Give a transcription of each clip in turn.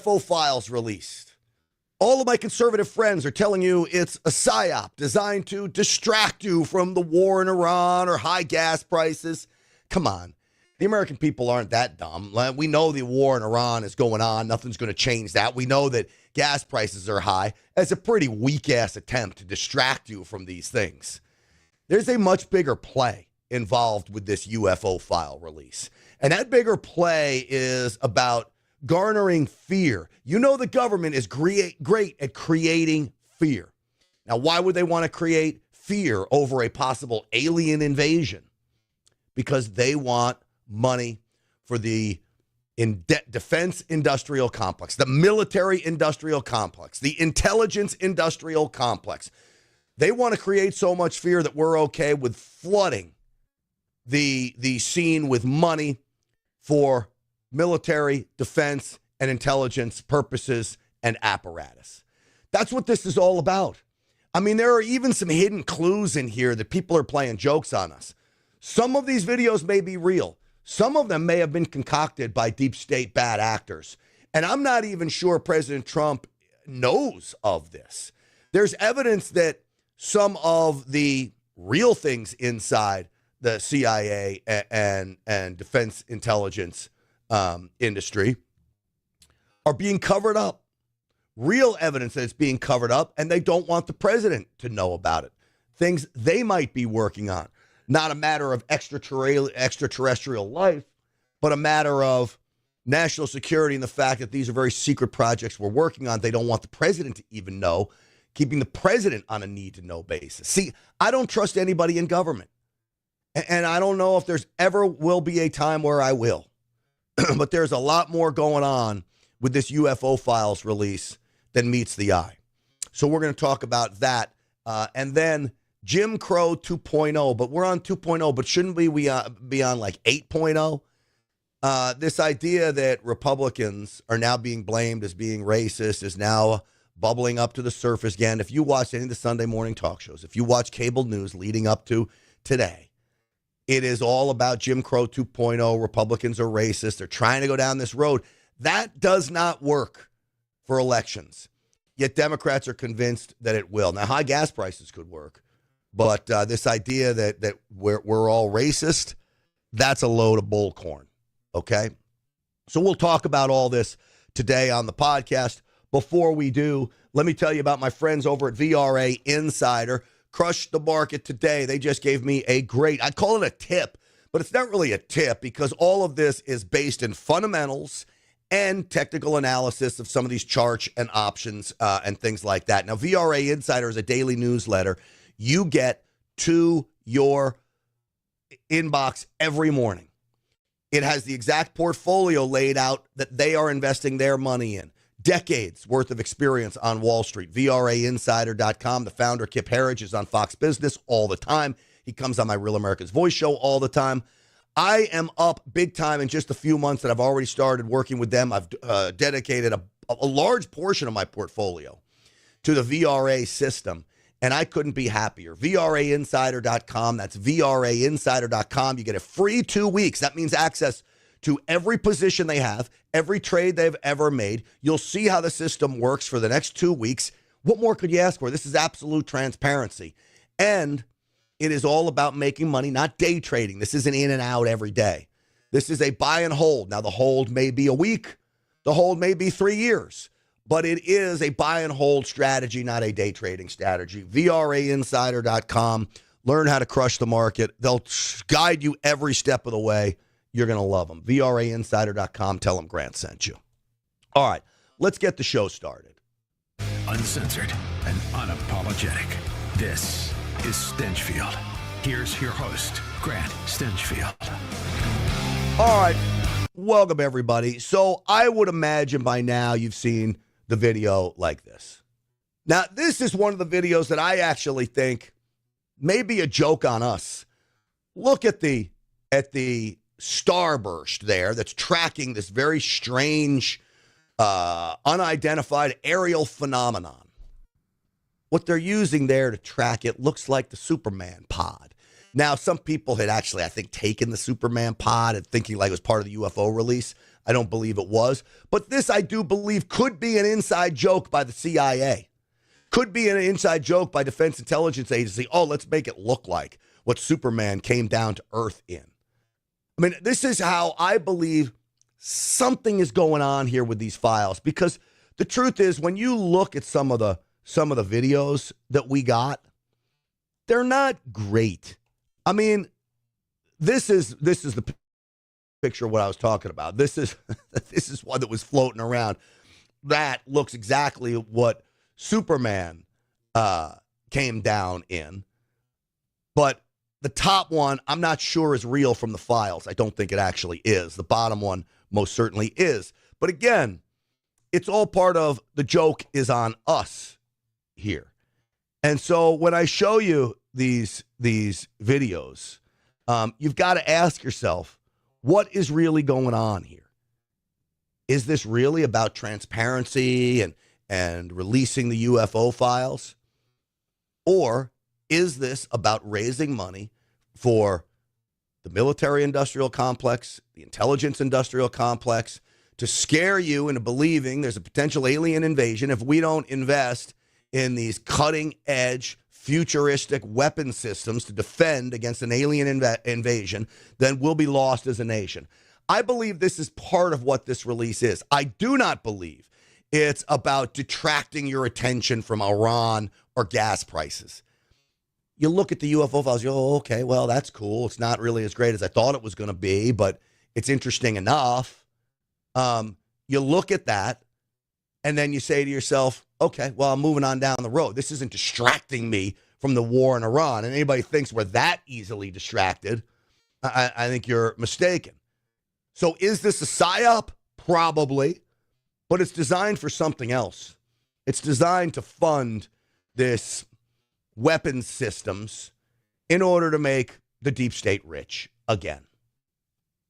UFO files released. All of my conservative friends are telling you it's a psyop designed to distract you from the war in Iran or high gas prices. Come on. The American people aren't that dumb. We know the war in Iran is going on. Nothing's going to change that. We know that gas prices are high. It's a pretty weak-ass attempt to distract you from these things. There's a much bigger play involved with this UFO file release. And that bigger play is about garnering fear. You know the government is great at creating fear. Now, why would they want to create fear over a possible alien invasion? Because they want money for the defense industrial complex, the military industrial complex, the intelligence industrial complex. They want to create so much fear that we're okay with flooding the scene with money for military, defense, and intelligence purposes and apparatus. That's what this is all about. I mean, there are even some hidden clues in here that people are playing jokes on us. Some of these videos may be real. Some of them may have been concocted by deep state bad actors. And I'm not even sure President Trump knows of this. There's evidence that some of the real things inside the CIA and defense intelligence industry are being covered up. Real evidence that it's being covered up, and they don't want the president to know about it. Things they might be working on. Not a matter of extraterrestrial life, but a matter of national security and the fact that these are very secret projects we're working on. They don't want the president to even know, keeping the president on a need-to-know basis. See, I don't trust anybody in government. And I don't know if there's ever will be a time where I will. But there's a lot more going on with this UFO files release than meets the eye. So we're going to talk about that. And then Jim Crow 2.0, but we're on 2.0, but shouldn't we be on like 8.0? This idea that Republicans are now being blamed as being racist is now bubbling up to the surface again. If you watch any of the Sunday morning talk shows, if you watch cable news leading up to today, it is all about Jim Crow 2.0. Republicans are racist. They're trying to go down this road. That does not work for elections. Yet Democrats are convinced that it will. Now, high gas prices could work. But this idea that we're all racist, that's a load of bullcorn, okay? So we'll talk about all this today on the podcast. Before we do, let me tell you about my friends over at VRA Insider. Crushed the market today. They just gave me a great, I'd call it a tip, but it's not really a tip because all of this is based in fundamentals and technical analysis of some of these charts and options and things like that. Now, VRA Insider is a daily newsletter you get to your inbox every morning. It has the exact portfolio laid out that they are investing their money in. Decades worth of experience on Wall Street. VRAinsider.com. The founder, Kip Herriage, is on Fox Business all the time. He comes on my Real America's Voice show all the time. I am up big time in just a few months that I've already started working with them. I've dedicated a large portion of my portfolio to the VRA system. And I couldn't be happier. VRAinsider.com. That's VRAinsider.com. You get a free 2 weeks. That means access to every position they have, every trade they've ever made. You'll see how the system works for the next 2 weeks. What more could you ask for? This is absolute transparency. And it is all about making money, not day trading. This isn't in and out every day. This is a buy and hold. Now, the hold may be a week. The hold may be 3 years. But it is a buy and hold strategy, not a day trading strategy. VRAinsider.com. Learn how to crush the market. They'll guide you every step of the way. You're going to love them. VRAinsider.com. Tell them Grant sent you. All right, let's get the show started. Uncensored and unapologetic. This is Stinchfield. Here's your host, Grant Stinchfield. All right, welcome everybody. So I would imagine by now you've seen the video like this. Now, this is one of the videos that I actually think may be a joke on us. Look at the starburst there that's tracking this very strange, unidentified aerial phenomenon. What they're using there to track it looks like the Superman pod. Now, some people had actually, I think, taken the Superman pod and thinking like it was part of the UFO release. I don't believe it was. But this, I do believe, could be an inside joke by the CIA. Could be an inside joke by Defense Intelligence Agency. Oh, let's make it look like what Superman came down to Earth in. I mean, this is how I believe something is going on here with these files, because the truth is, when you look at some of the videos that we got, they're not great. I mean, this is the picture of what I was talking about. This is one that was floating around. That looks exactly what Superman came down in. But the top one, I'm not sure is real from the files. I don't think it actually is. The bottom one most certainly is. But again, it's all part of the joke is on us here. And so when I show you these videos, you've got to ask yourself, what is really going on here? Is this really about transparency and releasing the UFO files? Or is this about raising money for the military-industrial complex, the intelligence-industrial complex, to scare you into believing there's a potential alien invasion if we don't invest in these cutting-edge, futuristic weapon systems to defend against an alien invasion, then we'll be lost as a nation. I believe this is part of what this release is. I do not believe it's about detracting your attention from Iran or gas prices. You look at the UFO files, you go, oh, okay, well, that's cool. It's not really as great as I thought it was going to be, but it's interesting enough. You look at that, and then you say to yourself, okay, well, I'm moving on down the road. This isn't distracting me from the war in Iran. And anybody thinks we're that easily distracted, I think you're mistaken. So is this a psyop? Probably. But it's designed for something else. It's designed to fund this weapons systems in order to make the deep state rich again.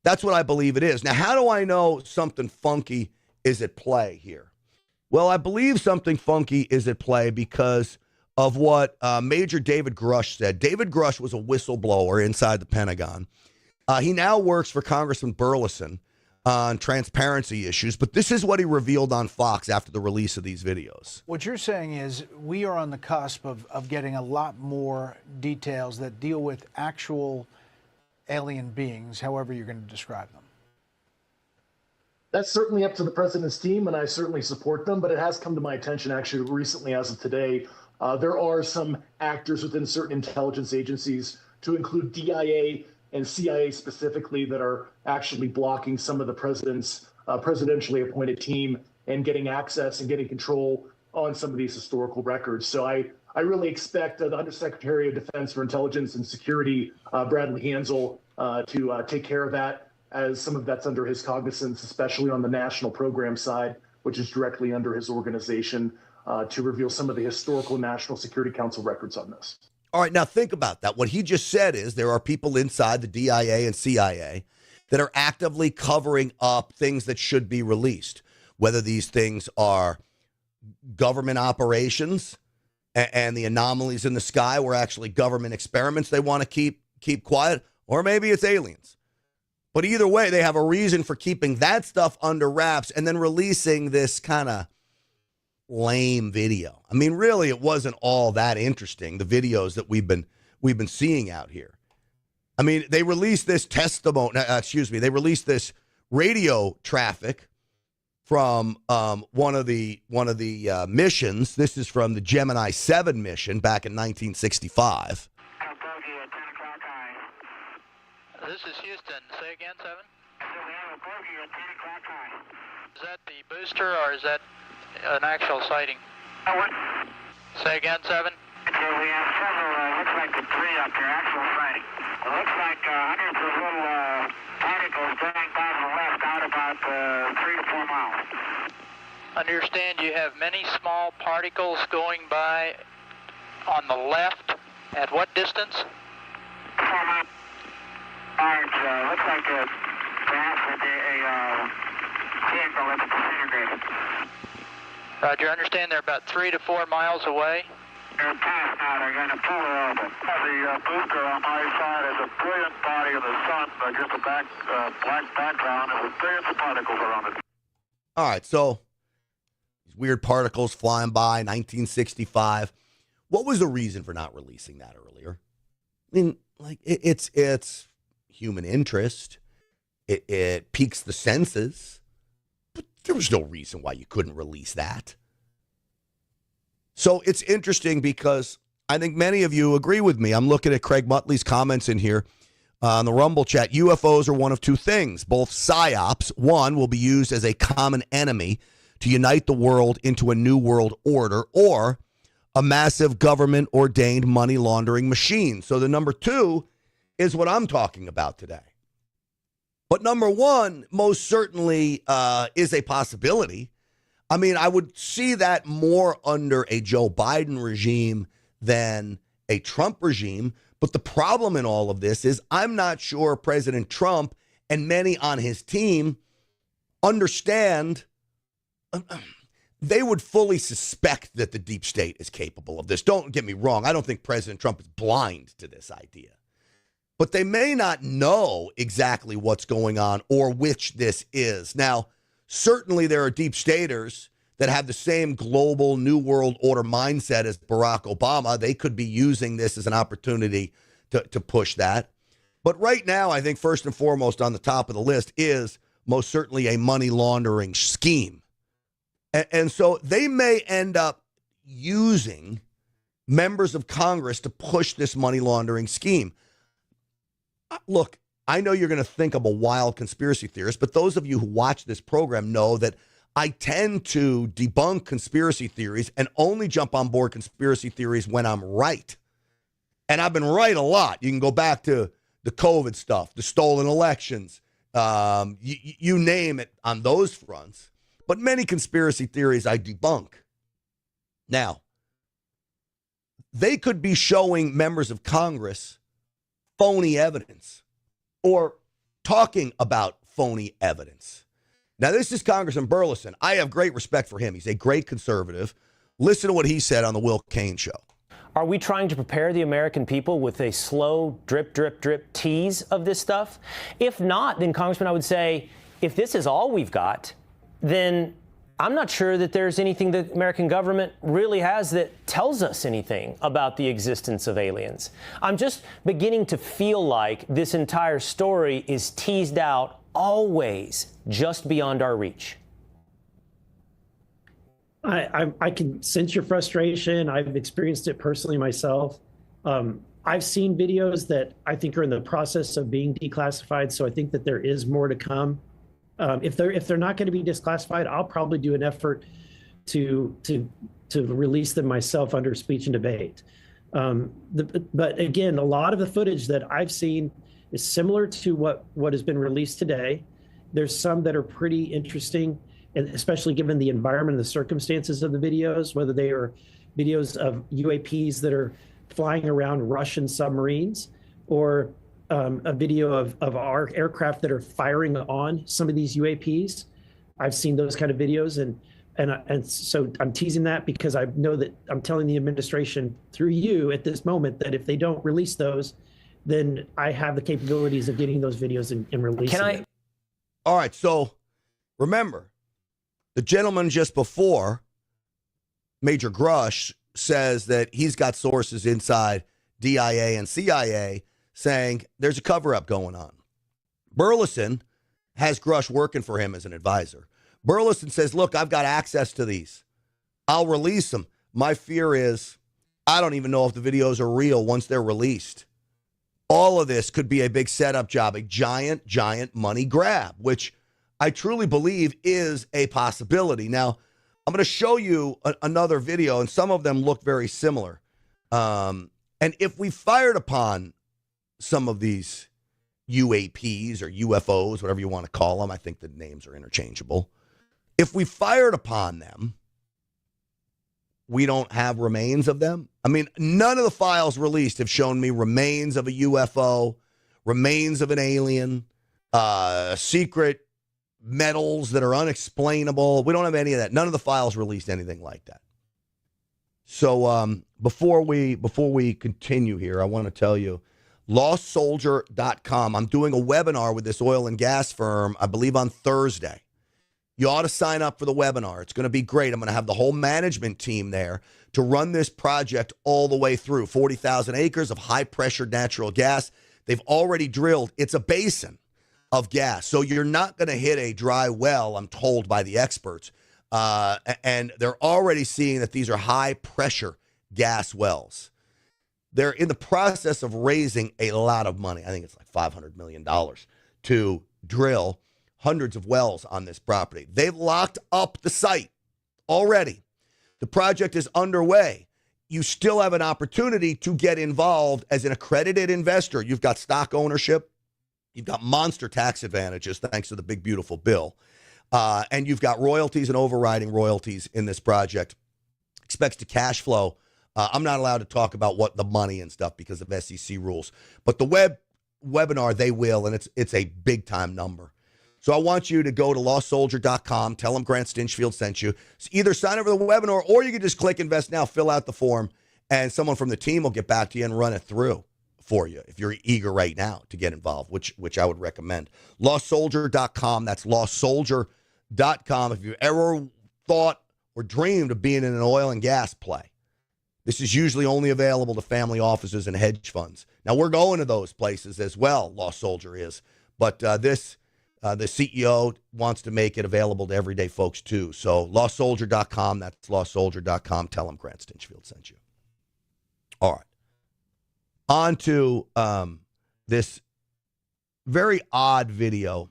That's what I believe it is. Now, how do I know something funky is at play here? Well, I believe something funky is at play because of what Major David Grush said. David Grush was a whistleblower inside the Pentagon. He now works for Congressman Burleson on transparency issues, but this is what he revealed on Fox after the release of these videos. What you're saying is we are on the cusp of getting a lot more details that deal with actual alien beings, however you're going to describe them. That's certainly up to the president's team, and I certainly support them, but it has come to my attention actually recently as of today. There are some actors within certain intelligence agencies, to include DIA and CIA specifically, that are actually blocking some of the president's presidentially appointed team and getting access and getting control on some of these historical records. So I really expect the Undersecretary of Defense for Intelligence and Security, Bradley Hansel, to take care of that, as some of that's under his cognizance, especially on the national program side, which is directly under his organization, to reveal some of the historical National Security Council records on this. All right, now think about that. What he just said is there are people inside the DIA and CIA that are actively covering up things that should be released, whether these things are government operations and the anomalies in the sky were actually government experiments they want to keep quiet, or maybe it's aliens. But either way, they have a reason for keeping that stuff under wraps and then releasing this kind of lame video. I mean, really, it wasn't all that interesting, the videos that we've been seeing out here. I mean, they released this they released this radio traffic from one of the missions. This is from the Gemini 7 mission back in 1965. This is Houston. Say again, 7? Is that the booster or is that an actual sighting? What? Say again, 7? Okay, we have several, looks like the 3 up here, actual sighting. It looks like hundreds of little particles going by to the left out about 3 to 4 miles. Understand you have many small particles going by on the left. At what distance? 4 miles. Large, looks like perhaps a vehicle that's disintegrated. Roger, understand they're about 3 to 4 miles away. They're past now. They're going to pull the orbit. The booster on my side is a brilliant body of the sun, just a black background, and with billions of particles around it. All right, so these weird particles flying by, 1965. What was the reason for not releasing that earlier? I mean, like, it's human interest. It piques the senses. But there was no reason why you couldn't release that. So it's interesting because I think many of you agree with me. I'm looking at Craig Muttley's comments in here on the Rumble chat. UFOs are one of two things. Both psyops, one, will be used as a common enemy to unite the world into a new world order, or a massive government-ordained money laundering machine. So the number two is what I'm talking about today. But number one most certainly is a possibility. I mean, I would see that more under a Joe Biden regime than a Trump regime. But the problem in all of this is I'm not sure President Trump and many on his team understand. They would fully suspect that the deep state is capable of this. Don't get me wrong. I don't think President Trump is blind to this idea. But they may not know exactly what's going on or which this is. Now, certainly there are deep staters that have the same global New World Order mindset as Barack Obama. They could be using this as an opportunity to push that. But right now, I think first and foremost on the top of the list is most certainly a money laundering scheme. And so they may end up using members of Congress to push this money laundering scheme. Look, I know you're going to think I'm a wild conspiracy theorist, but those of you who watch this program know that I tend to debunk conspiracy theories and only jump on board conspiracy theories when I'm right. And I've been right a lot. You can go back to the COVID stuff, the stolen elections, you name it on those fronts. But many conspiracy theories I debunk. Now, they could be showing members of Congress phony evidence or talking about phony evidence. Now, this is Congressman Burleson. I have great respect for him. He's a great conservative. Listen to what he said on the Will Cain show. Are we trying to prepare the American people with a slow drip, drip, drip tease of this stuff? If not, then, Congressman, I would say, if this is all we've got, then I'm not sure that there's anything the American government really has that tells us anything about the existence of aliens. I'm just beginning to feel like this entire story is teased out always just beyond our reach. I can sense your frustration. I've experienced it personally myself. I've seen videos that I think are in the process of being declassified, so I think that there is more to come. If they're not going to be disclassified, I'll probably do an effort to release them myself under speech and debate. But again, a lot of the footage that I've seen is similar to what has been released today. There's some that are pretty interesting, and especially given the environment and the circumstances of the videos, whether they are videos of UAPs that are flying around Russian submarines, or a video of our aircraft that are firing on some of these UAPs. I've seen those kind of videos, and so I'm teasing that because I know that I'm telling the administration through you at this moment that if they don't release those, then I have the capabilities of getting those videos and releasing them. All right, so remember, the gentleman just before, Major Grush, says that he's got sources inside DIA and CIA saying there's a cover-up going on. Burleson has Grush working for him as an advisor. Burleson says, look, I've got access to these. I'll release them. My fear is I don't even know if the videos are real once they're released. All of this could be a big setup job, a giant, giant money grab, which I truly believe is a possibility. Now, I'm going to show you another video, and some of them look very similar. And if we fired upon some of these UAPs or UFOs, whatever you want to call them, I think the names are interchangeable. If we fired upon them, we don't have remains of them. I mean, none of the files released have shown me remains of a UFO, remains of an alien, secret metals that are unexplainable. We don't have any of that. None of the files released anything like that. So before we continue here, I want to tell you, lostsoldier.com. I'm doing a webinar with this oil and gas firm, I believe on Thursday. You ought to sign up for the webinar. It's going to be great. I'm going to have the whole management team there to run this project all the way through. 40,000 acres of high-pressure natural gas. They've already drilled. It's a basin of gas. So you're not going to hit a dry well, I'm told by the experts. And they're already seeing that these are high-pressure gas wells. They're in the process of raising a lot of money. I think it's like $500 million to drill hundreds of wells on this property. They've locked up the site already. The project is underway. You still have an opportunity to get involved as an accredited investor. You've got stock ownership. You've got monster tax advantages thanks to the big, beautiful bill. And you've got royalties and overriding royalties in this project. Expects to cash flow. I'm not allowed to talk about what the money and stuff because of SEC rules. But the webinar, they will, and it's a big-time number. So I want you to go to lostsoldier.com, tell them Grant Stinchfield sent you. So either sign up for the webinar or you can just click Invest Now, fill out the form, and someone from the team will get back to you and run it through for you if you're eager right now to get involved, which I would recommend. Lostsoldier.com, that's lostsoldier.com. If you've ever thought or dreamed of being in an oil and gas play, this is usually only available to family offices and hedge funds. Now, we're going to those places as well, Lost Soldier is, but the CEO wants to make it available to everyday folks too. So lostsoldier.com, that's lostsoldier.com. Tell them Grant Stinchfield sent you. All right. On to this very odd video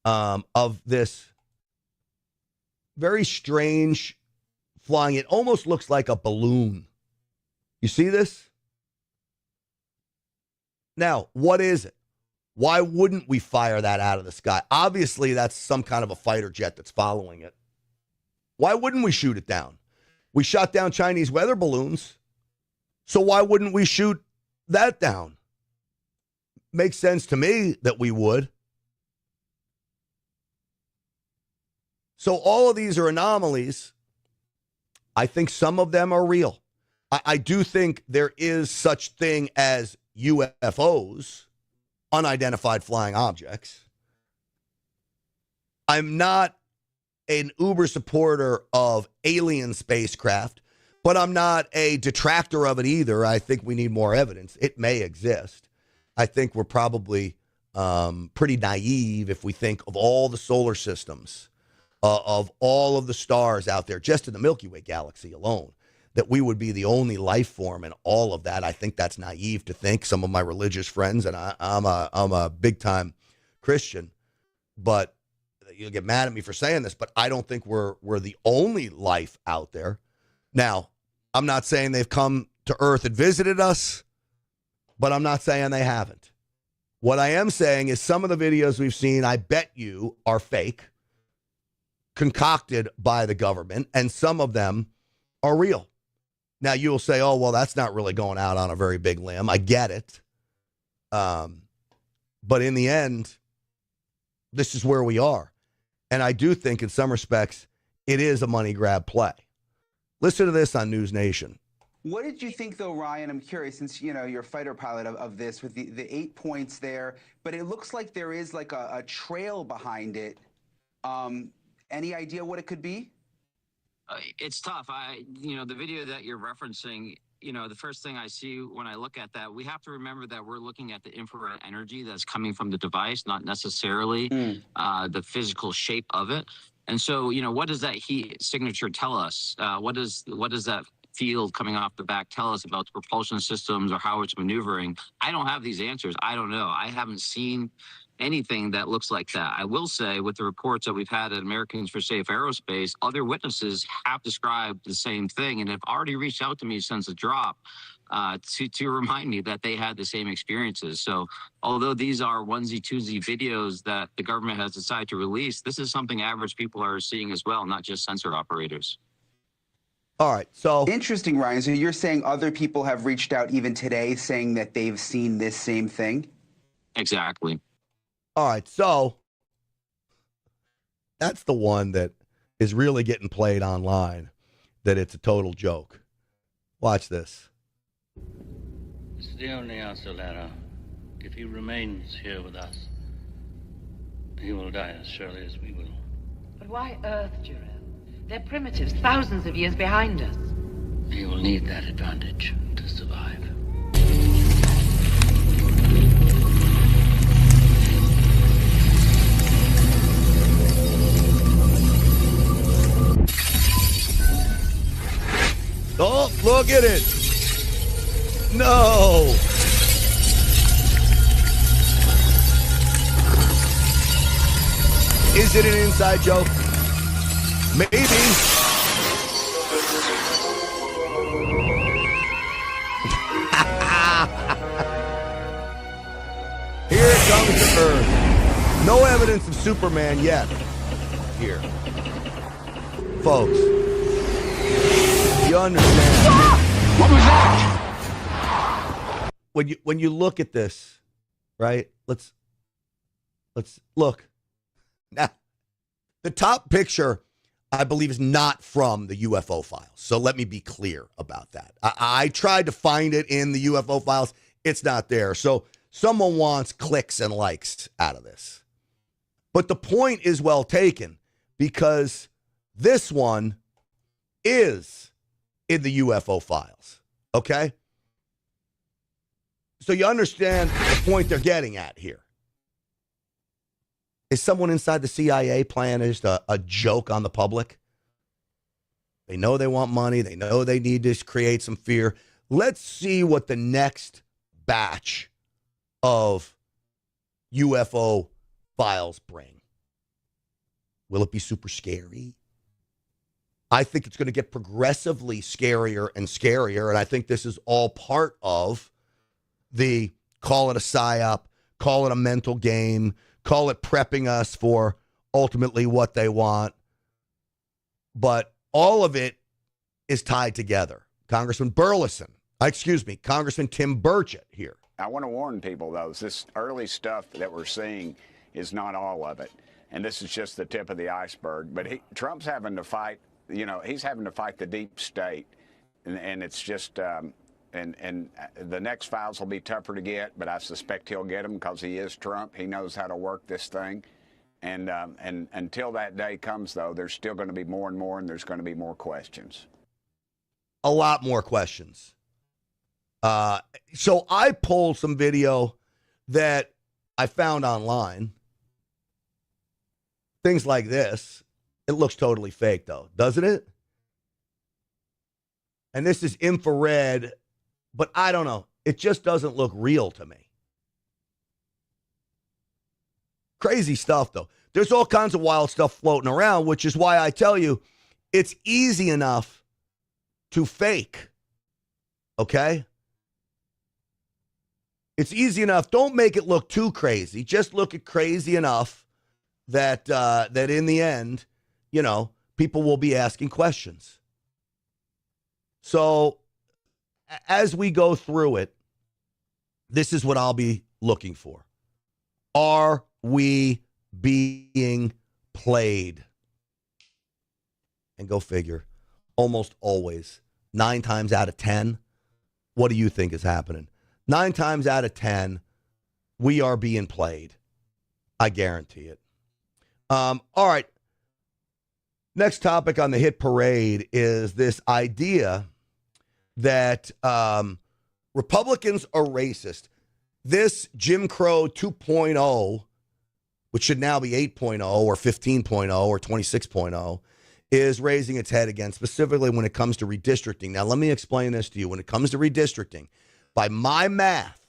of this very strange flying. It almost looks like a balloon. You see this? Now, what is it? Why wouldn't we fire that out of the sky? Obviously, that's some kind of a fighter jet that's following it. Why wouldn't we shoot it down? We shot down Chinese weather balloons, so why wouldn't we shoot that down? Makes sense to me that we would. So all of these are anomalies. I think some of them are real. I do think there is such thing as UFOs, unidentified flying objects. I'm not an uber supporter of alien spacecraft, but I'm not a detractor of it either. I think we need more evidence. It may exist. I think we're probably pretty naive if we think of all the solar systems, of all of the stars out there, just in the Milky Way galaxy alone, that we would be the only life form and all of that. I think that's naive to think. Some of my religious friends, and I'm a big-time Christian, but you'll get mad at me for saying this, but I don't think we're the only life out there. Now, I'm not saying they've come to Earth and visited us, but I'm not saying they haven't. What I am saying is some of the videos we've seen, I bet you, are fake, concocted by the government, and some of them are real. Now, you'll say, oh, well, that's not really going out on a very big limb. I get it. But in the end, this is where we are. And I do think in some respects, it is a money grab play. Listen to this on News Nation. What did you think, though, Ryan? I'm curious, since, you're a fighter pilot of this with the 8 points there, but it looks like there is like a trail behind it. Any idea what it could be? It's tough. The video that you're referencing, the first thing I see when I look at that, we have to remember that we're looking at the infrared energy that's coming from the device, not necessarily the physical shape of it. And so, what does that heat signature tell us? What does that field coming off the back tell us about the propulsion systems or how it's maneuvering? I don't have these answers. I don't know. I haven't seen anything that looks like that. I will say, with the reports that we've had at Americans for Safe Aerospace, other witnesses have described the same thing and have already reached out to me since the drop to remind me that they had the same experiences. So although these are onesie twosie videos that the government has decided to release, this is something average people are seeing as well, not just sensor operators. All right, so interesting, Ryan. So you're saying other people have reached out even today saying that they've seen this same thing? Exactly. All right, so that's the one that is really getting played online. that it's a total joke. Watch this. It's the only answer, Lara. If he remains here with us, he will die as surely as we will. But why Earth, Juro? They're primitives, thousands of years behind us. He will need that advantage to survive. Oh, look at it. No. Is it an inside joke? Maybe. Here it comes to Earth. No evidence of Superman yet. Here. Folks, you understand. What was that? When you look at this, right? Let's look. Now, the top picture, I believe, is not from the UFO files. So let me be clear about that. I tried to find it in the UFO files. It's not there. So someone wants clicks and likes out of this. But the point is well taken, because this one is in the UFO files. Okay? So you understand the point they're getting at here. Is someone inside the CIA playing just a joke on the public? They know they want money. They know they need to create some fear. Let's see what the next batch of UFO files bring. Will it be super scary? I think it's going to get progressively scarier and scarier, and I think this is all part of the call it a psyop, call it a mental game, call it prepping us for ultimately what they want. But all of it is tied together. Congressman Tim Burchett here. I want to warn people, though, this early stuff that we're seeing is not all of it. And this is just the tip of the iceberg. But Trump's having to fight, he's having to fight the deep state. And it's just, and the next files will be tougher to get, but I suspect he'll get them because he is Trump. He knows how to work this thing. And until that day comes, though, there's still going to be more and more, and there's going to be more questions. A lot more questions. So I pulled some video that I found online. Things like this. It looks totally fake, though, doesn't it? And this is infrared, but I don't know. It just doesn't look real to me. Crazy stuff, though. There's all kinds of wild stuff floating around, which is why I tell you it's easy enough to fake. Okay? It's easy enough. Don't make it look too crazy. Just look at crazy enough that that in the end, people will be asking questions. So as we go through it, this is what I'll be looking for. Are we being played? And go figure. Almost always, 9 times out of 10, what do you think is happening? 9 times out of 10, we are being played. I guarantee it. All right. Next topic on the hit parade is this idea that Republicans are racist. This Jim Crow 2.0, which should now be 8.0 or 15.0 or 26.0, is raising its head again, specifically when it comes to redistricting. Now, let me explain this to you. When it comes to redistricting, by my math,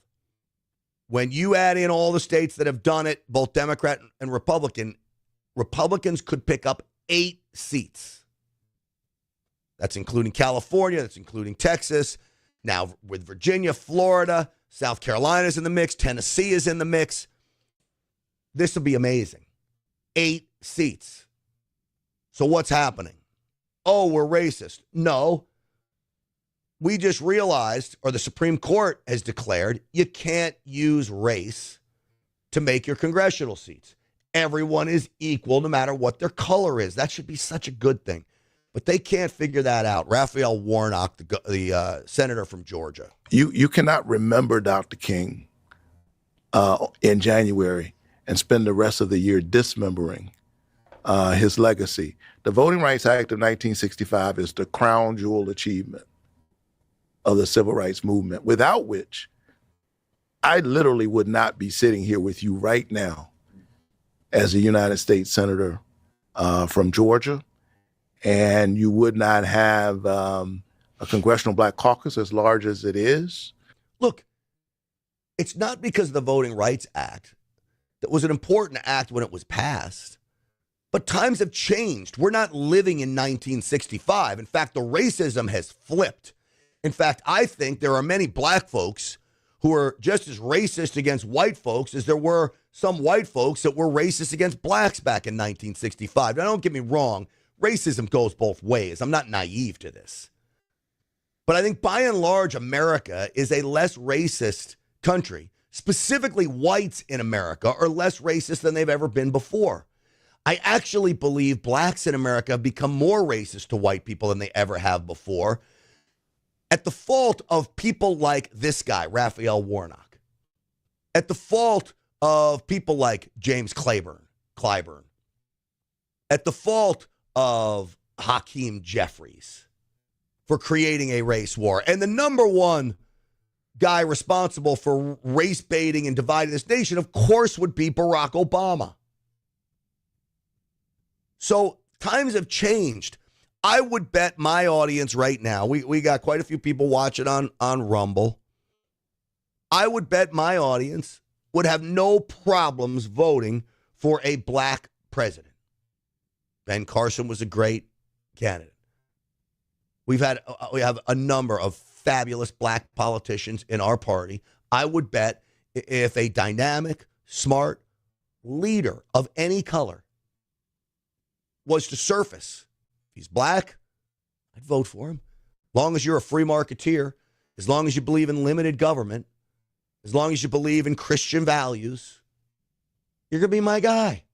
when you add in all the states that have done it, both Democrat and Republican, Republicans could pick up 8 seats. That's including California. That's including Texas. Now, with Virginia, Florida, South Carolina is in the mix. Tennessee is in the mix. This will be amazing. 8 seats. So what's happening? Oh, we're racist. No. We just realized, or the Supreme Court has declared, you can't use race to make your congressional seats. Everyone is equal no matter what their color is. That should be such a good thing. But they can't figure that out. Raphael Warnock, the senator from Georgia. You cannot remember Dr. King in January and spend the rest of the year dismembering his legacy. The Voting Rights Act of 1965 is the crown jewel achievement of the civil rights movement, without which I literally would not be sitting here with you right now as a United States Senator from Georgia, and you would not have a Congressional Black Caucus as large as it is. Look, it's not because of the Voting Rights Act that was an important act when it was passed, but times have changed. We're not living in 1965. In fact, the racism has flipped. In fact, I think there are many black folks who are just as racist against white folks as there were some white folks that were racist against blacks back in 1965. Now, don't get me wrong. Racism goes both ways. I'm not naive to this. But I think by and large, America is a less racist country. Specifically, whites in America are less racist than they've ever been before. I actually believe blacks in America have become more racist to white people than they ever have before, at the fault of people like this guy, Raphael Warnock, at the fault of people like James Clyburn, at the fault of Hakeem Jeffries for creating a race war. And the number one guy responsible for race baiting and dividing this nation, of course, would be Barack Obama. So times have changed. I would bet my audience right now, we got quite a few people watching on Rumble. I would bet my audience would have no problems voting for a black president. Ben Carson was a great candidate. We have a number of fabulous black politicians in our party. I would bet if a dynamic, smart leader of any color was to surface, if he's black, I'd vote for him. As long as you're a free marketeer, as long as you believe in limited government, as long as you believe in Christian values, you're going to be my guy.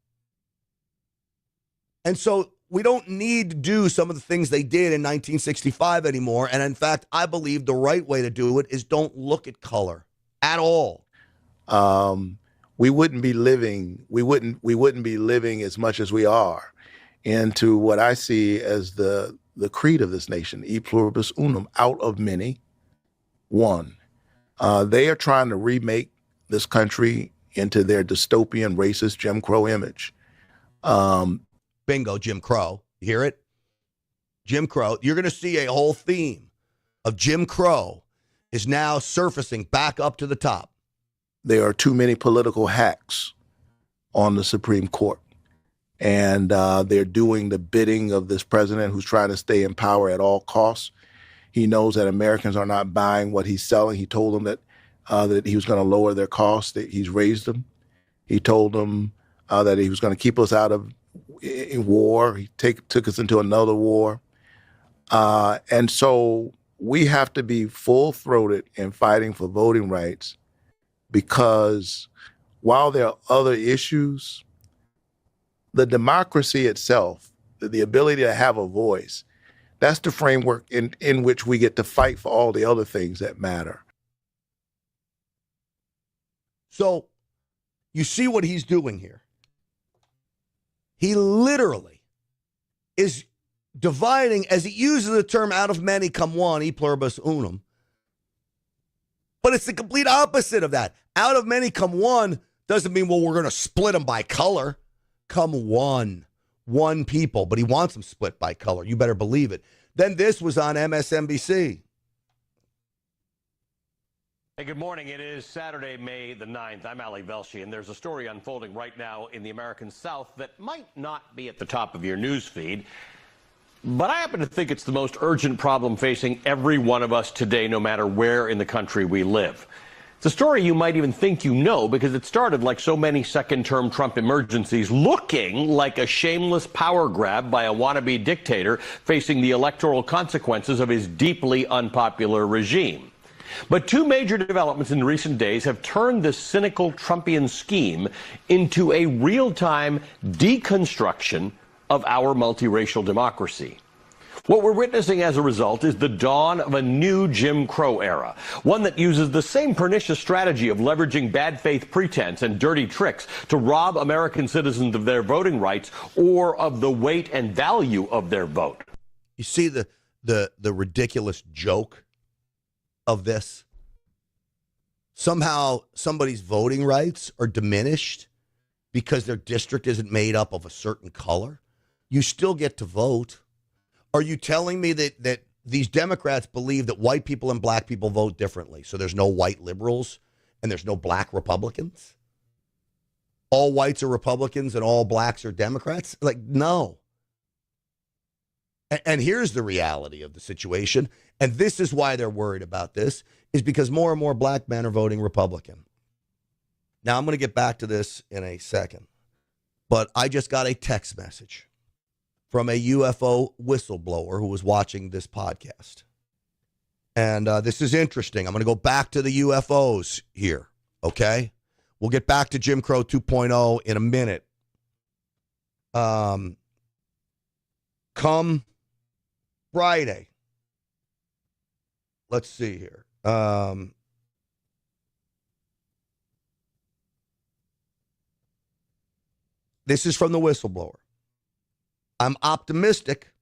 And so we don't need to do some of the things they did in 1965 anymore. And in fact, I believe the right way to do it is don't look at color at all. We wouldn't be living as much as we are into what I see as the creed of this nation, e pluribus unum, out of many, one. They are trying to remake this country into their dystopian, racist Jim Crow image. Bingo, Jim Crow. You hear it? Jim Crow. You're going to see a whole theme of Jim Crow is now surfacing back up to the top. There are too many political hacks on the Supreme Court. And they're doing the bidding of this president who's trying to stay in power at all costs. He knows that Americans are not buying what he's selling. He told them that he was going to lower their costs. He's raised them. He told them that he was going to keep us out of war. He took us into another war. And so we have to be full-throated in fighting for voting rights, because while there are other issues, the democracy itself, the ability to have a voice, that's the framework in which we get to fight for all the other things that matter. So you see what he's doing here. He literally is dividing, as he uses the term out of many come one, e pluribus unum. But it's the complete opposite of that. Out of many come one doesn't mean, well, we're going to split them by color. Come one people, but he wants them split by color. You better believe it. Then this was on MSNBC. Hey, good morning. It is Saturday, May the 9th. I'm Ali Velshi, and there's a story unfolding right now in the American South that might not be at the top of your news feed, but I happen to think it's the most urgent problem facing every one of us today, no matter where in the country we live. It's a story you might even think you know, because it started like so many second-term Trump emergencies, looking like a shameless power grab by a wannabe dictator facing the electoral consequences of his deeply unpopular regime. But two major developments in recent days have turned this cynical Trumpian scheme into a real-time deconstruction of our multiracial democracy. What we're witnessing as a result is the dawn of a new Jim Crow era, one that uses the same pernicious strategy of leveraging bad faith pretense and dirty tricks to rob American citizens of their voting rights or of the weight and value of their vote. You see the ridiculous joke of this? Somehow somebody's voting rights are diminished because their district isn't made up of a certain color. You still get to vote. Are you telling me that these Democrats believe that white people and black people vote differently? So there's no white liberals and there's no black Republicans? All whites are Republicans and all blacks are Democrats? Like, no. And here's the reality of the situation. And this is why they're worried about this, is because more and more black men are voting Republican. Now, I'm going to get back to this in a second. But I just got a text message from a UFO whistleblower who was watching this podcast. And this is interesting. I'm going to go back to the UFOs here, okay? We'll get back to Jim Crow 2.0 in a minute. Come Friday. Let's see here. This is from the whistleblower. I'm optimistic,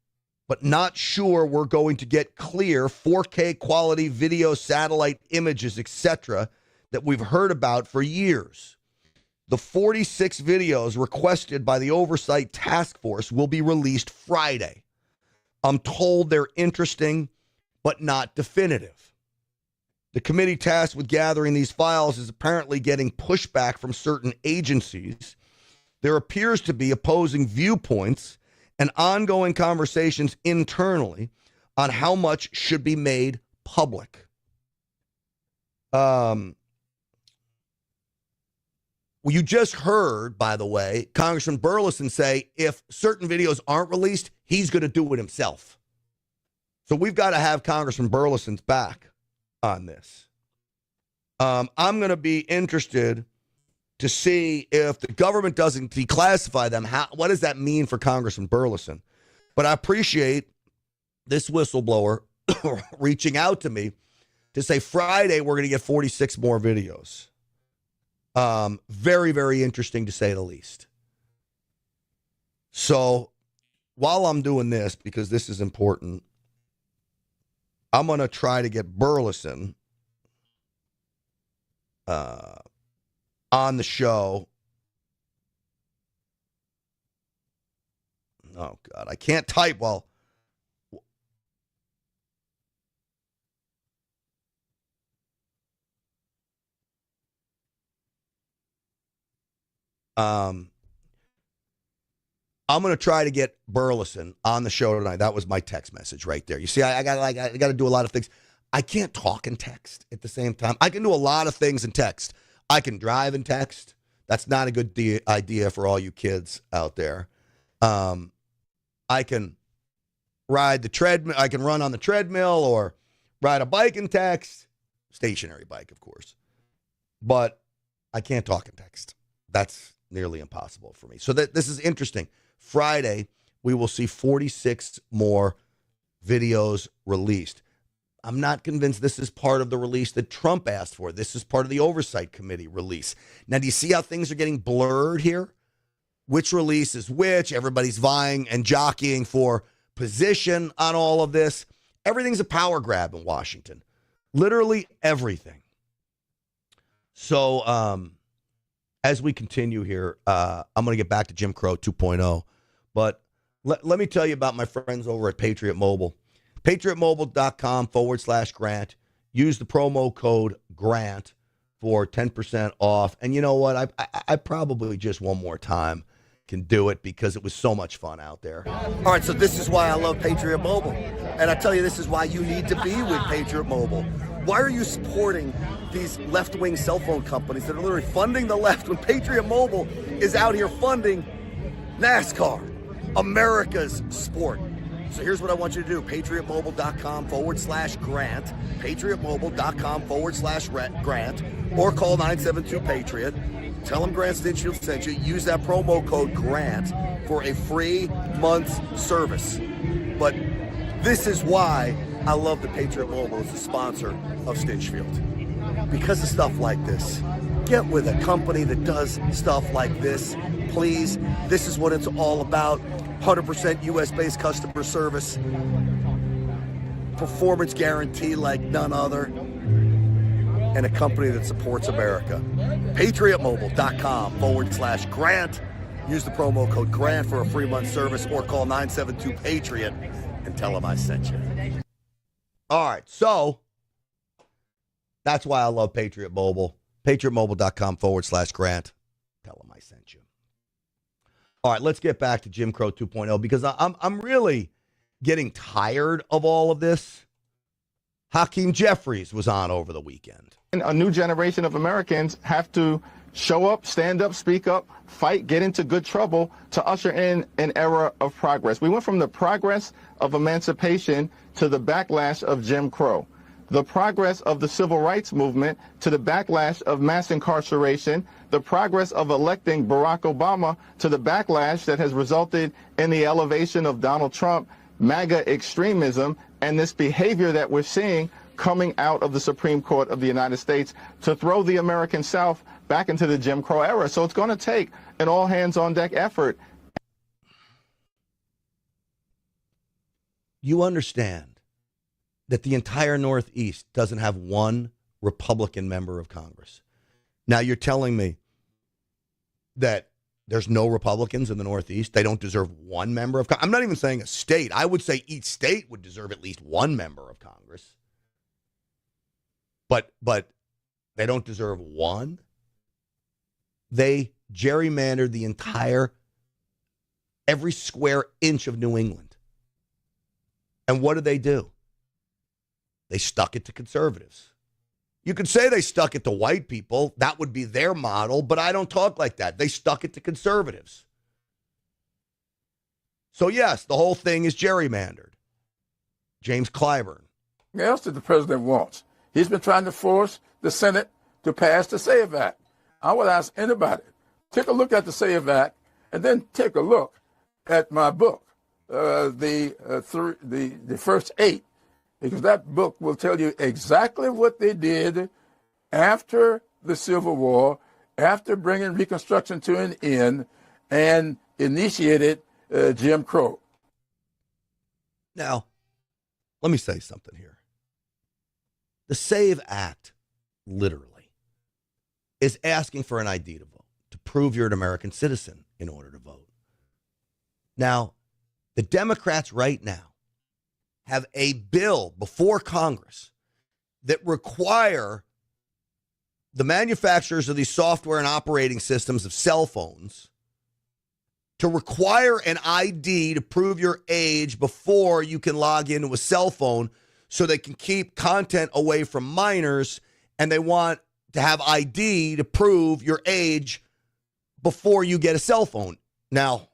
but not sure we're going to get clear 4K quality video, satellite images, etc. that we've heard about for years. The 46 videos requested by the Oversight Task Force will be released Friday. I'm told they're interesting, but not definitive. The committee tasked with gathering these files is apparently getting pushback from certain agencies. There appears to be opposing viewpoints and ongoing conversations internally on how much should be made public. Well, you just heard, by the way, Congressman Burleson say if certain videos aren't released, he's going to do it himself. So we've got to have Congressman Burleson's back on this. I'm going to be interested to see if the government doesn't declassify them. What does that mean for Congressman Burleson? But I appreciate this whistleblower reaching out to me to say Friday we're going to get 46 more videos. Very, very interesting to say the least. So while I'm doing this, because this is important, I'm going to try to get Burleson on the show. Oh, God, I can't type well. I'm going to try to get Burleson on the show tonight. That was my text message right there. You see, I got to do a lot of things. I can't talk and text at the same time. I can do a lot of things in text. I can drive and text. That's not a good idea for all you kids out there. I can ride the treadmill. I can run on the treadmill or ride a bike and text. Stationary bike, of course. But I can't talk and text. That's nearly impossible for me. So this is interesting. Friday, we will see 46 more videos released. I'm not convinced this is part of the release that Trump asked for. This is part of the Oversight Committee release. Now, do you see how things are getting blurred here? Which release is which? Everybody's vying and jockeying for position on all of this. Everything's a power grab in Washington. Literally everything. So, as we continue here, I'm going to get back to Jim Crow 2.0. But let me tell you about my friends over at Patriot Mobile. PatriotMobile.com/Grant. Use the promo code GRANT for 10% off. And you know what? I probably just one more time can do it because it was so much fun out there. All right, so this is why I love Patriot Mobile. And I tell you, this is why you need to be with Patriot Mobile. Why are you supporting these left-wing cell phone companies that are literally funding the left when Patriot Mobile is out here funding NASCAR, America's sport? So here's what I want you to do. PatriotMobile.com/Grant. PatriotMobile.com/Grant. Or call 972-PATRIOT. Tell them Grant Stinchfield sent you. Use that promo code GRANT for a free month's service. But This is why I love the Patriot Mobile as a sponsor of Stinchfield. Because of stuff like this. Get with a company that does stuff like this, please. This is what it's all about. 100% US-based customer service. Performance guarantee like none other. And a company that supports America. PatriotMobile.com/Grant. Use the promo code GRANT for a free month service or call 972-PATRIOT and tell them I sent you. All right, so that's why I love Patriot Mobile. PatriotMobile.com/Grant. Tell them I sent you. All right, let's get back to Jim Crow 2.0 because I'm really getting tired of all of this. Hakeem Jeffries was on over the weekend. And a new generation of Americans have to show up, stand up, speak up, fight, get into good trouble to usher in an era of progress. We went from the progress of emancipation to the backlash of Jim Crow, the progress of the civil rights movement to the backlash of mass incarceration, the progress of electing Barack Obama to the backlash that has resulted in the elevation of Donald Trump, MAGA extremism, and this behavior that we're seeing coming out of the Supreme Court of the United States to throw the American South back into the Jim Crow era. So it's going to take an all-hands-on-deck effort. You understand that the entire Northeast doesn't have one Republican member of Congress. Now you're telling me that there's no Republicans in the Northeast. They don't deserve one member of Congress. I'm not even saying a state. I would say each state would deserve at least one member of Congress. But they don't deserve one. They gerrymandered the every square inch of New England. And what did? They stuck it to conservatives. You could say they stuck it to white people. That would be their model, but I don't talk like that. They stuck it to conservatives. So yes, the whole thing is gerrymandered. James Clyburn. What else did the president want? He's been trying to force the Senate to pass the SAVE Act. I would ask anybody, take a look at the SAVE Act and then take a look at my book, the first 8, because that book will tell you exactly what they did after the Civil War, after bringing Reconstruction to an end, and initiated Jim Crow. Now, let me say something here. The SAVE Act, literally, is asking for an ID to vote, to prove you're an American citizen in order to vote. Now, the Democrats right now have a bill before Congress that require the manufacturers of these software and operating systems of cell phones to require an ID to prove your age before you can log into a cell phone so they can keep content away from minors, and they want to have ID to prove your age before you get a cell phone. Now,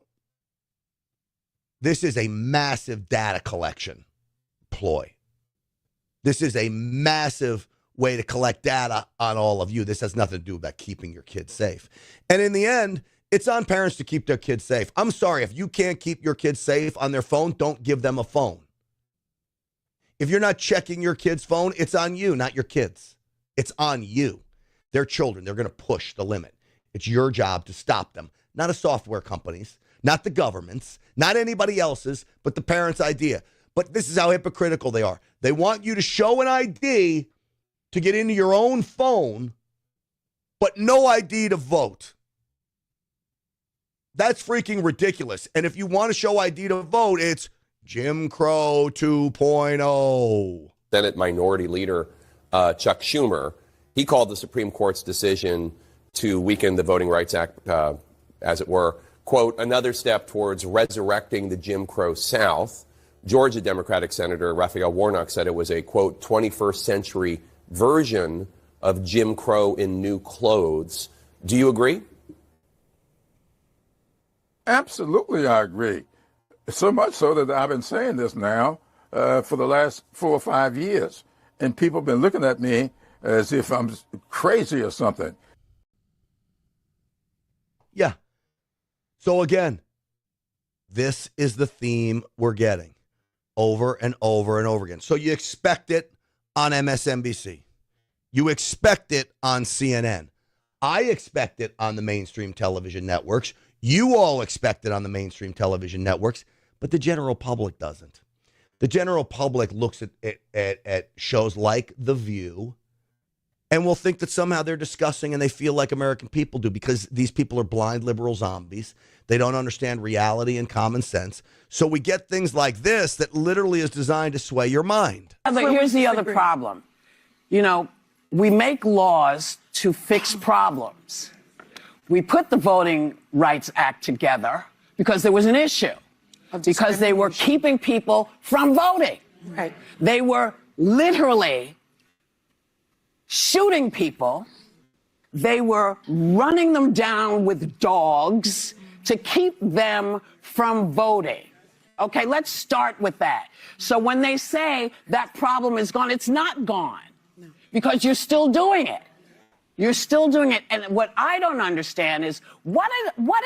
this is a massive data collection ploy. This is a massive way to collect data on all of you. This has nothing to do about keeping your kids safe. And in the end, it's on parents to keep their kids safe. I'm sorry, if you can't keep your kids safe on their phone, don't give them a phone. If you're not checking your kid's phone, it's on you, not your kids. It's on you. They're children. They're going to push the limit. It's your job to stop them, not a software company's, not the government's, not anybody else's, but the parents' idea. But this is how hypocritical they are. They want you to show an ID to get into your own phone, but no ID to vote. That's freaking ridiculous. And if you want to show ID to vote, it's Jim Crow 2.0. Senate Minority Leader Chuck Schumer, he called the Supreme Court's decision to weaken the Voting Rights Act, as it were, quote, another step towards resurrecting the Jim Crow South. Georgia Democratic Senator Raphael Warnock said it was a, quote, 21st century version of Jim Crow in new clothes. Do you agree? Absolutely, I agree. So much so that I've been saying this now for the last 4 or 5 years. And people have been looking at me as if I'm crazy or something. Yeah. So again, this is the theme we're getting. over and over and over again. So you expect it on MSNBC. You expect it on CNN. I expect it on the mainstream television networks. You all expect it on the mainstream television networks, but the general public doesn't. The general public looks at shows like The View and will think that somehow they're discussing and they feel like American people do because these people are blind liberal zombies. They don't understand reality and common sense. So we get things like this that literally is designed to sway your mind. But here's the other problem. You know, we make laws to fix problems. We put the Voting Rights Act together because there was an issue, because they were keeping people from voting. Right. They were literally shooting people. They were running them down with dogs to keep them from voting. Okay, let's start with that. So when they say that problem is gone, it's not gone because you're still doing it. You're still doing it. And what I don't understand is what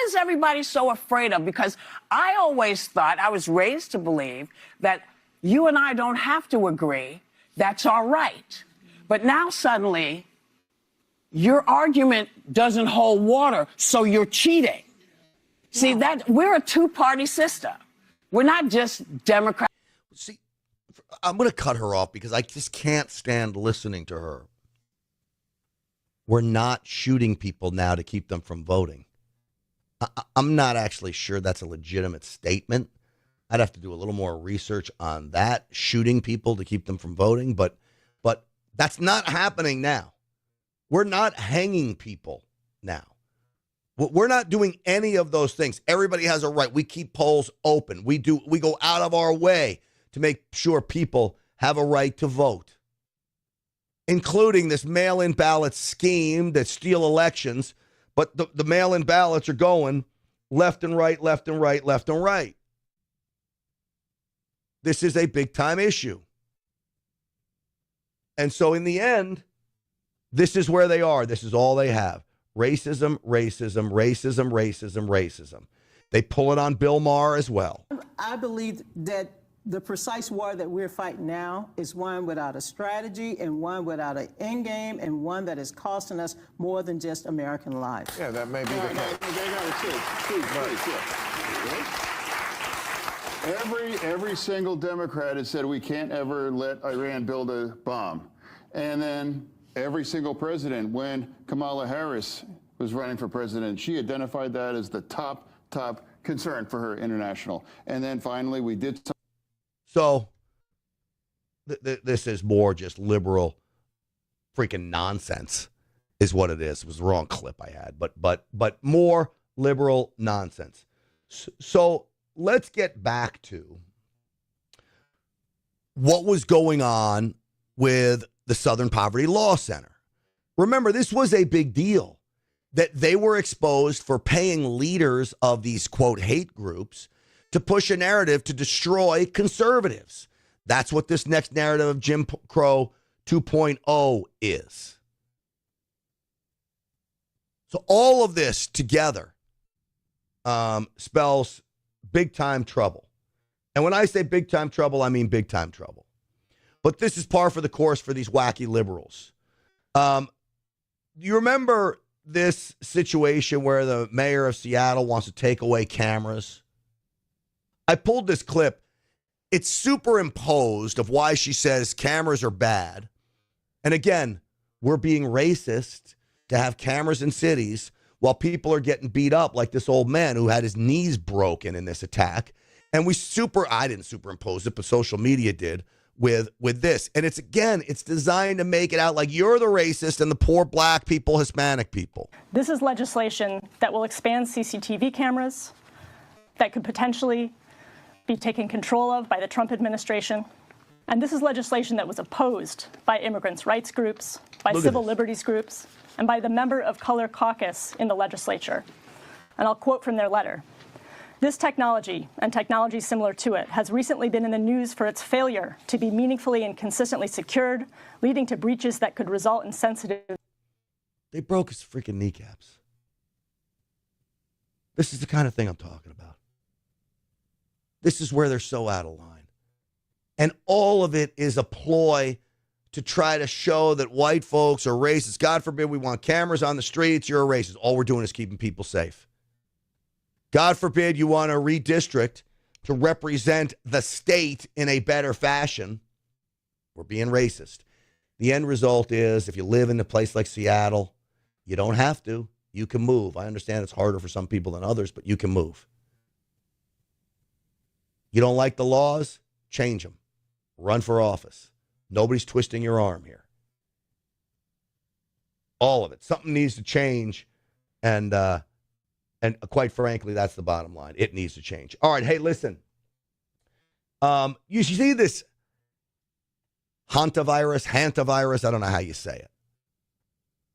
is everybody so afraid of? Because I always thought, I was raised to believe that you and I don't have to agree. That's all right. But now suddenly your argument doesn't hold water, so you're cheating. See, that we're a two-party system. We're not just Democrats. See, I'm going to cut her off because I just can't stand listening to her. We're not shooting people now to keep them from voting. I'm not actually sure that's a legitimate statement. I'd have to do a little more research on that, shooting people to keep them from voting, but that's not happening now. We're not hanging people now. We're not doing any of those things. Everybody has a right. We keep polls open. We go out of our way to make sure people have a right to vote, including this mail-in ballot scheme that steal elections, but the mail-in ballots are going left and right, left and right, left and right. This is a big-time issue. And so in the end, this is where they are. This is all they have. Racism, racism, racism, racism, racism. They pull it on Bill Maher as well. I believe that the precise war that we're fighting now is one without a strategy and one without an end game and one that is costing us more than just American lives. Yeah, that may be the case. Every single Democrat has said we can't ever let Iran build a bomb. And then every single president, when Kamala Harris was running for president, she identified that as the top concern for her international. And then finally we did. So this is more just liberal freaking nonsense is what it is. It was the wrong clip I had, but more liberal nonsense. So let's get back to what was going on with the Southern Poverty Law Center. Remember, this was a big deal that they were exposed for paying leaders of these, quote, hate groups to push a narrative to destroy conservatives. That's what this next narrative of Jim Crow 2.0 is. So all of this together spells big-time trouble. And when I say big-time trouble, I mean big-time trouble. But this is par for the course for these wacky liberals. You remember this situation where the mayor of Seattle wants to take away cameras? I pulled this clip. It's superimposed of why she says cameras are bad. And again, we're being racist to have cameras in cities while people are getting beat up like this old man who had his knees broken in this attack. And I didn't superimpose it, but social media did with this. And it's designed to make it out like you're the racist and the poor black people, Hispanic people. This is legislation that will expand CCTV cameras that could potentially be taken control of by the Trump administration. And this is legislation that was opposed by immigrants' rights groups, by civil liberties groups, and by the member of color caucus in the legislature. And I'll quote from their letter. This technology, and technology similar to it, has recently been in the news for its failure to be meaningfully and consistently secured, leading to breaches that could result in sensitive... They broke his freaking kneecaps. This is the kind of thing I'm talking about. This is where they're so out of line. And all of it is a ploy to try to show that white folks are racist. God forbid we want cameras on the streets. You're a racist. All we're doing is keeping people safe. God forbid you want to redistrict to represent the state in a better fashion. We're being racist. The end result is if you live in a place like Seattle, you don't have to. You can move. I understand it's harder for some people than others, but you can move. You don't like the laws? Change them. Run for office. Nobody's twisting your arm here. All of it. Something needs to change, and quite frankly, that's the bottom line. It needs to change. All right, hey, listen. You see this hantavirus, I don't know how you say it.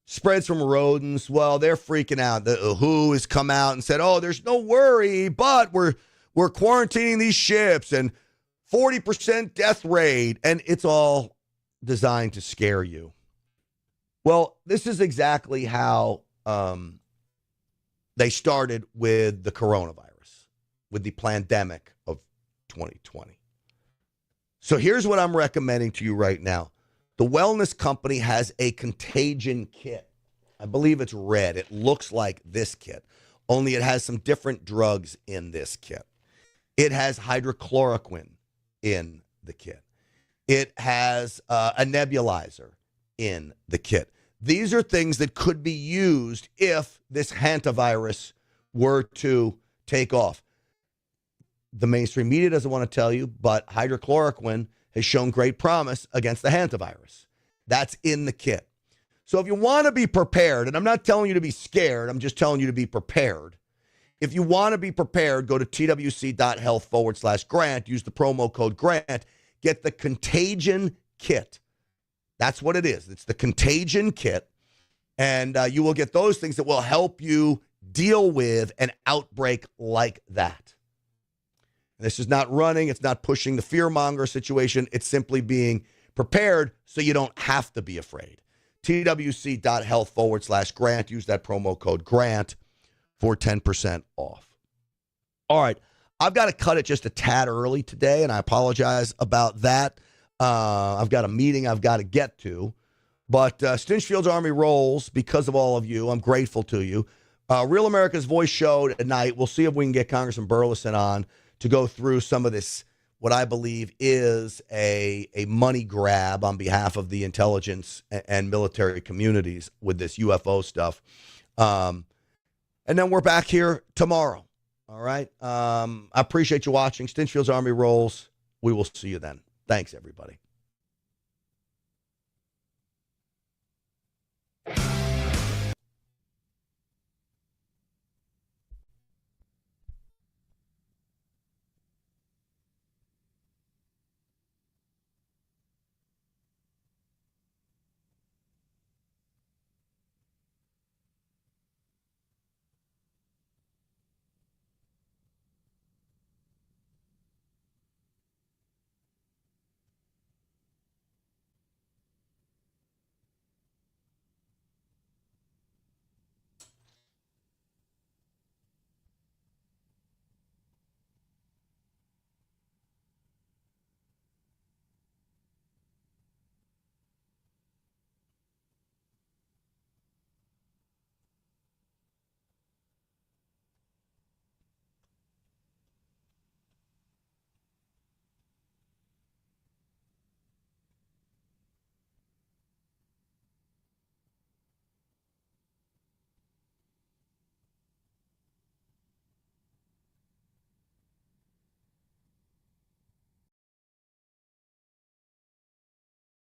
Spreads from rodents. Well, they're freaking out. The WHO has come out and said, oh, there's no worry, but we're quarantining these ships and 40% death rate, and it's all designed to scare you. Well, this is exactly how they started with the coronavirus, with the pandemic of 2020. So here's what I'm recommending to you right now. The wellness company has a contagion kit. I believe it's red. It looks like this kit, only it has some different drugs in this kit. It has hydrochloroquine in the kit. It has a nebulizer in the kit. These are things that could be used if this hantavirus were to take off. The mainstream media doesn't want to tell you, but hydrochloroquine has shown great promise against the hantavirus. That's in the kit. So if you want to be prepared, and I'm not telling you to be scared, I'm just telling you to be prepared. If you want to be prepared, go to twc.health/grant, use the promo code GRANT, get the contagion kit. That's what it is. It's the contagion kit, and you will get those things that will help you deal with an outbreak like that. This is not running. It's not pushing the fear-monger situation. It's simply being prepared so you don't have to be afraid. twc.health/grant. Use that promo code GRANT for 10% off. All right. I've got to cut it just a tad early today, and I apologize about that. I've got a meeting I've got to get to. But Stinchfield's Army rolls because of all of you. I'm grateful to you. Real America's Voice show at night. We'll see if we can get Congressman Burleson on to go through some of this, what I believe is a money grab on behalf of the intelligence and military communities with this UFO stuff. And then we're back here tomorrow. All right. I appreciate you watching Stinchfield's Army Rolls. We will see you then. Thanks, everybody.